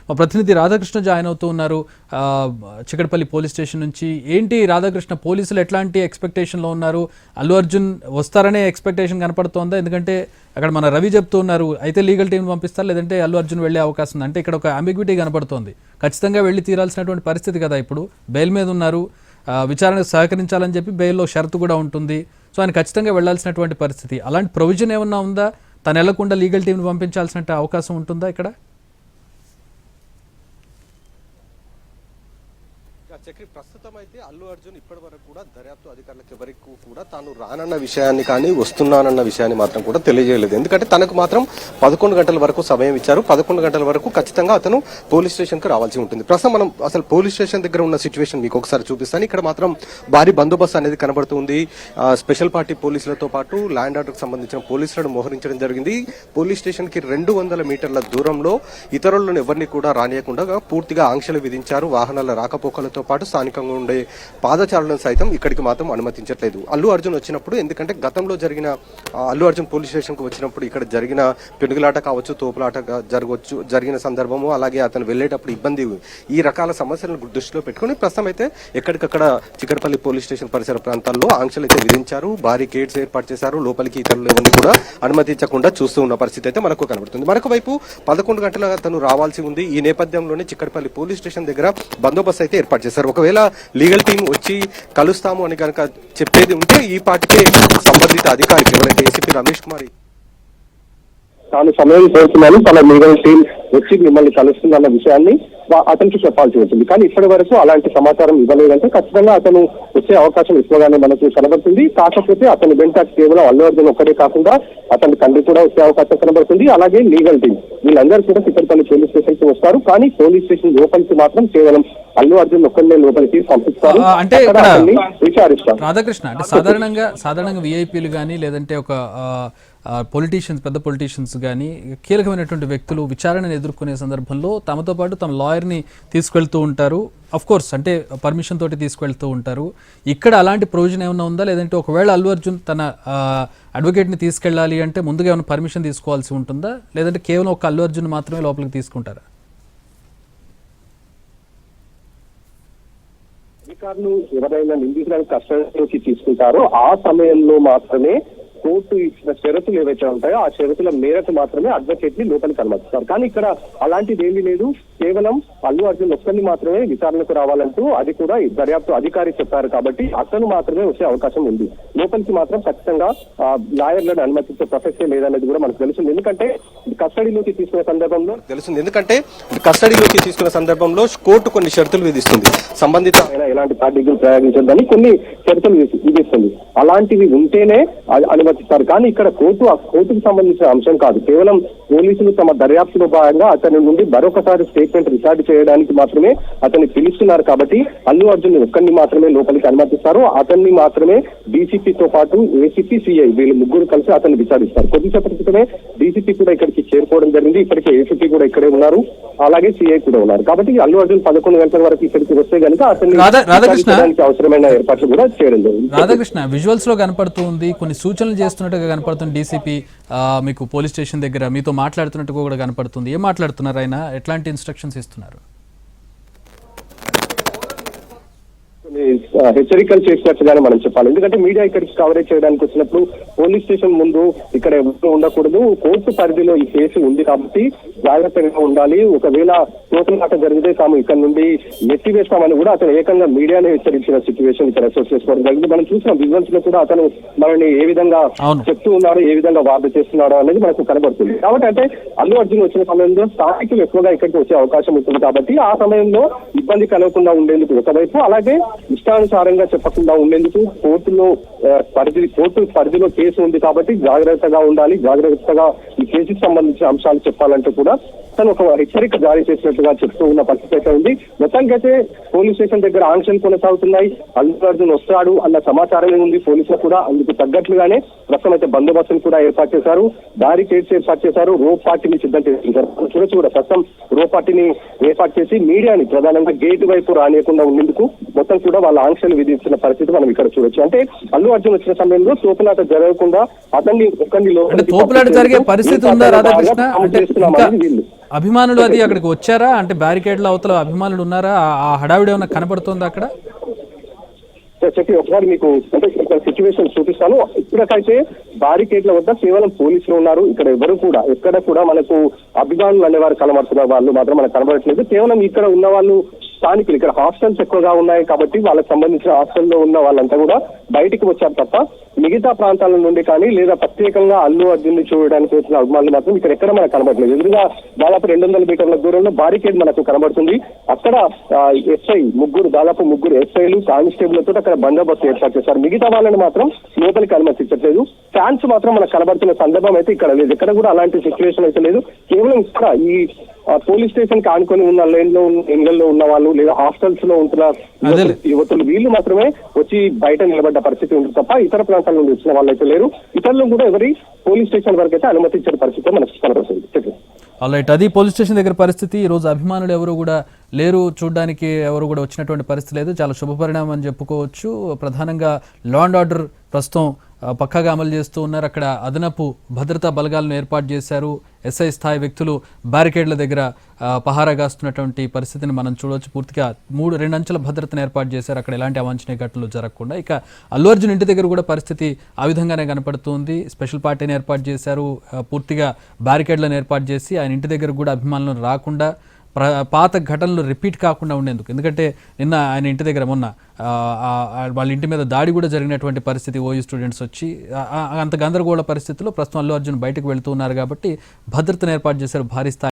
మా ప్రతినిధి రాధాకృష్ణ జాయిన్ అవుతూ ఉన్నారు చిక్కడపల్లి పోలీస్ స్టేషన్ నుంచి. ఏంటి రాధాకృష్ణ, పోలీసులు ఎట్లాంటి ఎక్స్పెక్టేషన్లో ఉన్నారు? అల్లు అర్జున్ వస్తారనే ఎక్స్పెక్టేషన్ కనపడుతోందా? ఎందుకంటే అక్కడ మన రవి చెప్తూ ఉన్నారు అయితే లీగల్ టీం పంపిస్తారు, లేదంటే అల్లు అర్జున్ వెళ్ళే అవకాశం ఉంది. అంటే ఇక్కడ ఒక అంబిగ్విటీ కనపడుతోంది. ఖచ్చితంగా వెళ్ళి తీరాల్సినటువంటి పరిస్థితి కదా. ఇప్పుడు బెయిల్ మీద ఉన్నారు, విచారణకు సహకరించాలని చెప్పి బెయిల్లో షరతు కూడా ఉంటుంది. సో ఆయన ఖచ్చితంగా వెళ్లాల్సినటువంటి పరిస్థితి. అలాంటి ప్రొవిజన్ ఏమన్నా ఉందా? తను వెళ్లకుండా లీగల్ టీంని పంపించాల్సిన అవకాశం ఉంటుందా ఇక్కడ? ప్రస్తుతం అయితే అల్లు అర్జున్ ఇప్పటి వరకు కూడా దర్యాప్తు అధికారులకు ఎవరికి కూడా తాను రానన్న విషయాన్ని కానీ వస్తున్నానన్న విషయాన్ని మాత్రం కూడా తెలియజేయలేదు. ఎందుకంటే తనకు మాత్రం 11 గంటల వరకు సమయం ఇచ్చారు. 11 గంటల వరకు ఖచ్చితంగా అతను పోలీస్ స్టేషన్ కు రావాల్సి ఉంటుంది. ప్రస్తుతం మనం అసలు పోలీస్ స్టేషన్ దగ్గర ఉన్న సిచ్యువేషన్ మీకు ఒకసారి చూపిస్తాను. ఇక్కడ మాత్రం భారీ బందోబస్తు అనేది కనబడుతుంది. స్పెషల్ పార్టీ పోలీసులతో పాటు ల్యాండ్ ఆర్డర్ కు సంబంధించిన పోలీసులను మోహరించడం జరిగింది. పోలీస్ స్టేషన్ కి 200 మీటర్ల దూరంలో ఇతరులను ఎవరిని కూడా రానియకుండా పూర్తిగా ఆంక్షలు విధించారు. వాహనాల రాకపోకలతో పాటు స్థానికంగా ఉండే పాదచారులను సైతం ఇక్కడికి మాత్రం అనుమతించట్లేదు. అల్లు అర్జున్ వచ్చినప్పుడు, ఎందుకంటే గతంలో జరిగిన అల్లు అర్జున్ పోలీస్ స్టేషన్ కు వచ్చినప్పుడు ఇక్కడ జరిగిన పెనుగులాట కావచ్చు, తోపులాట జరిగిన సందర్భము, అలాగే అతను వెళ్లేటప్పుడు ఇబ్బంది, ఈ రకాల సమస్యలను దృష్టిలో పెట్టుకుని ప్రస్తుతం అయితే ఎక్కడికక్కడ చిక్కడపల్లి పోలీస్ స్టేషన్ పరిసర ప్రాంతాల్లో ఆంక్షలు అయితే విధించారు. భారీ గేట్స్ ఏర్పాటు చేశారు. లోపలికి ఇతరులు ఎవరిని కూడా అనుమతించకుండా చూస్తూ ఉన్న పరిస్థితి అయితే మనకు కనబడుతుంది. మరొక వైపు 11 గంటల తను రావాల్సి ఉంది. ఈ నేపథ్యంలోనే చిక్కడపల్లి పోలీస్ స్టేషన్ దగ్గర బందోబస్తు అయితే ఏర్పాటు చేశారు. ఒకవేళ లీగల్ టీం వచ్చి కలుస్తాము అని కనుక చెప్పేది ఉంటే ఈ పాటికే సంబంధిత అధికారికి ఎవరైతే ఏసీపీ రమేష్ కుమార్ తాను సమయం కోరుతున్నాను, తన లీగల్ టీం వచ్చి మిమ్మల్ని కలుస్తుందన్న విషయాన్ని అతనికి చెప్పాల్సి ఉంటుంది. కానీ ఇప్పటి వరకు అలాంటి సమాచారం ఇవ్వలేదంటే ఖచ్చితంగా అతను వచ్చే అవకాశం ఎక్కువగానే మనకు కనబడుతుంది. కాకపోతే అతని వెంట కేవలం అల్లు అర్జున్ ఒక్కడే కాకుండా అతని తండ్రి కూడా వచ్చే అవకాశం కనబడుతుంది. అలాగే లీగల్ టీం వీళ్ళందరూ కూడా చిక్కడపల్లి పోలీస్ స్టేషన్ కి వస్తారు. కానీ పోలీస్ స్టేషన్ లోపలికి మాత్రం కేవలం అల్లు అర్జున్ ఒక్కరినే లోపలికి పంపిస్తారు, అంటే విచారిస్తారు. రాధాకృష్ణ, అంటే సాధారణంగా విఐపీలు కానీ లేదంటే ఒక పొలిటీషియన్స్, పెద్ద పొలిటీషియన్స్ కానీ కీలకమైనటువంటి వ్యక్తులు విచారణను ఎదుర్కొనే సందర్భంలో తమతో పాటు తమ లాయర్ని తీసుకెళ్తూ ఉంటారు. అఫ్ కోర్స్ అంటే పర్మిషన్ తోటి తీసుకెళ్తూ ఉంటారు. ఇక్కడ అలాంటి ప్రొవిజన్ ఏమైనా ఉందా? లేదంటే ఒకవేళ అల్లు అర్జున్ తన అడ్వకేట్ని తీసుకెళ్ళాలి అంటే ముందుగా ఏమైనా పర్మిషన్ తీసుకోవాల్సి ఉంటుందా? లేదంటే కేవలం ఒక అల్లు అర్జున్ మాత్రమే లోపలికి తీసుకుంటారా? అధికారులు ఎవరైనా నిందితులను కస్టడీలోకి తీసుకుంటారో ఆ సమయంలో మాత్రమే కోర్టు ఇచ్చిన షరతులు ఏవైతే ఉంటాయో ఆ షరతుల మేరకు మాత్రమే అడ్వకేట్ ని లోపలికి అనుమతిస్తారు. కానీ ఇక్కడ అలాంటిది ఏమీ లేదు. కేవలం అల్లు అర్జున్ ఒక్కరిని మాత్రమే విచారణకు రావాలంటూ అది కూడా దర్యాప్తు అధికారి చెప్పారు. కాబట్టి అతను మాత్రమే వచ్చే అవకాశం ఉంది. లోపలికి మాత్రం ఖచ్చితంగా లాయర్లను అనుమతించే ప్రసక్తే లేదనేది కూడా మనకు తెలుస్తుంది. ఎందుకంటే కస్టడీలోకి తీసుకునే సందర్భంలో కోర్టు కొన్ని షరతులు విధిస్తుంది. సంబంధిత ఎలాంటి పార్టీలు ప్రయోగించొద్దని కొన్ని షరతులు విధిస్తుంది. అలాంటివి ఉంటేనే అనుమతిస్తారు. కానీ ఇక్కడ కోర్టుకు సంబంధించిన అంశం కాదు. కేవలం పోలీసులు తమ దర్యాప్తులో భాగంగా అతని నుండి మరొకసారి స్టేట్మెంట్ రికార్డు చేయడానికి మాత్రమే అతన్ని పిలుస్తున్నారు. కాబట్టి అల్లు అర్జున్ ఒక్కరిని మాత్రమే లోపలికి అనుమతిస్తారు. అతన్ని మాత్రమే డీసీపీతో పాటు ఏసీపీ, సిఐ వీళ్ళు ముగ్గురు కలిసి అతన్ని విచారిస్తారు. కొద్దిసేపటి క్రితమే డీసీపీ కూడా ఇక్కడికి చేరుకోవడం జరిగింది. ఇప్పటికే ఏసీపీ కూడా ఇక్కడే ఉన్నారు, అలాగే సిఐ కూడా ఉన్నారు. కాబట్టి అల్లు అర్జున్ 11 గంటల వరకు ఇక్కడికి వస్తే కనుక అతన్ని అవసరమైన ఏర్పాట్లు కూడా చేయడం జరిగింది. రాధాకృష్ణ, విజువల్స్ లో కనపడుతుంది, కొన్ని సూచనలు చేస్తున్నట్టుగా కనపడుతుంది. డీసీపీ మీకు పోలీస్ స్టేషన్ దగ్గర మీతో మాట్లాడుతున్నట్టుగా కూడా కనపడుతుంది. ఏం మాట్లాడుతున్నారు ఆయన? ఎట్లాంటి ఇన్స్ట్రక్షన్స్ ఇస్తున్నారు? హెచ్చరికలు చేసినట్టుగానే మనం చెప్పాలి. ఎందుకంటే మీడియా ఇక్కడికి కవరేజ్ చేయడానికి వచ్చినప్పుడు పోలీస్ స్టేషన్ ముందు ఇక్కడ ఎవరు ఉండకూడదు, కోర్టు పరిధిలో ఈ కేసు ఉంది కాబట్టి జాగ్రత్తగా ఉండాలి, ఒకవేళ తోపులాట జరిగితే తాము ఇక్కడ నుండి ఎత్తివేస్తామని కూడా అతను ఏకంగా మీడియానే హెచ్చరించిన సిచ్యువేషన్ ఇక్కడ అసోసియేట్ చేసుకోవడం జరిగింది. మనం చూసిన విజువల్స్ లో కూడా అతను మనల్ని ఏ విధంగా చెప్తూ ఉన్నారో, ఏ విధంగా వార్త చేస్తున్నారో అనేది మనకు కనబడుతుంది. కాబట్టి అంటే అల్లు అర్జున్ వచ్చిన సమయంలో స్థానికులు ఎక్కువగా ఇక్కడికి వచ్చే అవకాశం ఉంటుంది. కాబట్టి ఆ సమయంలో ఇబ్బంది కలగకుండా ఉండేందుకు ఒకవైపు, అలాగే ఇష్టానుసారంగా చెప్పకుండా ఉండేందుకు కోర్టు పరిధిలో కేసు ఉంది కాబట్టి జాగ్రత్తగా ఉండాలి, జాగ్రత్తగా ఈ కేసుకు సంబంధించిన అంశాలు చెప్పాలంటే కూడా తను ఒక హెచ్చరిక జారీ చేసినట్టుగా చెప్తూ ఉన్న పరిస్థితి అయితే ఉంది. మొత్తానికైతే పోలీస్ స్టేషన్ దగ్గర ఆంక్షలు కొనసాగుతున్నాయి. అల్లు అర్జున్ వస్తాడు అన్న సమాచారమే ఉంది. పోలీసులు కూడా అందుకు తగ్గట్లుగానే ప్రస్తుతం అయితే బందోబస్తును కూడా ఏర్పాటు చేశారు, బ్యారికేడ్స్ ఏర్పాటు చేశారు, రోప్ పార్టీని సిద్ధం చేశారు. చూడొచ్చు కూడా ప్రస్తుతం రోప్ పార్టీని ఏర్పాటు చేసి మీడియాని ప్రధానంగా గేటు వైపు రానియకుండా ఉండేందుకు మొత్తం కూడా వాళ్ళ ఆంక్షలు విధించిన పరిస్థితి మనం ఇక్కడ చూడొచ్చు. అంటే అల్లు అర్జున్ వచ్చిన సమయంలో తోపులాట జరగకుండా అతన్ని తోపులాట జరిగే పరిస్థితి ఉందా రాధాకృష్ణ? అభిమానులు అది అక్కడికి వచ్చారా? అంటే బ్యారికేడ్ల అవతల అభిమానులు ఉన్నారా? ఆ హడావిడి ఏమైనా కనబడుతుందా అక్కడ? చెప్పి ఒకసారి మీకు అంటే ఇక్కడ సిచ్యువేషన్ చూపిస్తాను. ఇప్పటికైతే బారికేడ్ల వద్ద కేవలం పోలీసులు ఉన్నారు. ఇక్కడ ఎవరు కూడా ఎక్కడ కూడా మనకు అభిమానులు అనేవారు కనబడుతున్న వాళ్ళు మాత్రం మనకు కనబడట్లేదు. కేవలం ఇక్కడ ఉన్న వాళ్ళు స్థానికులు. ఇక్కడ హాస్టల్స్ ఎక్కువగా ఉన్నాయి కాబట్టి వాళ్ళకి సంబంధించిన హాస్టల్లో ఉన్న వాళ్ళంతా కూడా బయటికి వచ్చారు తప్ప మిగతా ప్రాంతాల నుండి కానీ లేదా ప్రత్యేకంగా అల్లు అర్జున్ ని చూడడానికి వచ్చిన అభిమానులు మాత్రం ఇక్కడ ఎక్కడ మనకు కనబడలేదు. ఎదురుగా దాదాపు 200 మీటర్ల దూరంలో బారికేడ్ మనకు కనబడుతుంది. అక్కడ ఎస్ఐ దాదాపు ముగ్గురు ఎస్ఐలు కానిస్టేబుల్తో అక్కడ బందోబస్తు ఏర్పాటు చేశారు. మిగతా వాళ్ళని మాత్రం లోపలికి అనుమతించట్లేదు. ఫ్యాన్స్ మాత్రం మనకు కనబడుతున్న సందర్భం అయితే ఇక్కడ లేదు. ఎక్కడ కూడా అలాంటి సిచ్యువేషన్ అయితే లేదు. కేవలం ఇక్కడ ఈ పోలీస్ స్టేషన్ కి ఆనుకొని ఉన్న ఇళ్లలో ఉన్న వాళ్ళు లేదా హాస్టల్స్ లో ఉంటున్న యువతులు వీళ్ళు మాత్రమే వచ్చి బయట నిలబడ్డ పరిస్థితి ఉంటుంది తప్ప ఇతర ప్రాంతాల నుండి వచ్చిన వాళ్ళు అయితే లేరు. ఇతరులు కూడా ఎవరి పోలీస్ స్టేషన్ వరకు అయితే అనుమతించిన పరిస్థితి మనకు కనబడుతుంది. ఆల్రైట్, అది పోలీస్ స్టేషన్ దగ్గర పరిస్థితి. ఈ రోజు అభిమానులు ఎవరు కూడా లేరు, చూడడానికి ఎవరు కూడా వచ్చినటువంటి పరిస్థితి లేదు. చాలా శుభపరిణామం అని చెప్పుకోవచ్చు. ప్రధానంగా లా అండ్ ఆర్డర్ ప్రస్తుతం పక్కాగా అమలు చేస్తూ ఉన్నారు. అక్కడ అదనపు భద్రతా బలగాలను ఏర్పాటు చేశారు. ఎస్ఐ స్థాయి వ్యక్తులు బ్యారికేడ్ల దగ్గర పహారా కాస్తున్నటువంటి పరిస్థితిని మనం చూడవచ్చు. పూర్తిగా 2 అంచెల భద్రతను ఏర్పాటు చేశారు. అక్కడ ఎలాంటి అవాంఛనీయ ఘటనలు జరగకుండా. ఇక అల్లు అర్జున్ ఇంటి దగ్గర కూడా పరిస్థితి ఆ విధంగానే కనపడుతుంది. స్పెషల్ పార్టీని ఏర్పాటు చేశారు. పూర్తిగా బ్యారికేడ్లను ఏర్పాటు చేసి ఆయన ఇంటి దగ్గర కూడా అభిమానులను రాకుండా పాత ఘటనలు రిపీట్ కాకుండా ఉండేందుకు. ఎందుకంటే నిన్న ఆయన ఇంటి దగ్గర మొన్న వాళ్ళ ఇంటి మీద దాడి కూడా జరిగినటువంటి పరిస్థితి. ఓయూ స్టూడెంట్స్ వచ్చి అంత గందరగోళ పరిస్థితుల్లో ప్రస్తుతం అల్లు అర్జున్ బయటకు వెళ్తూ ఉన్నారు కాబట్టి భద్రతను ఏర్పాటు చేశారు భారీ స్థాయి.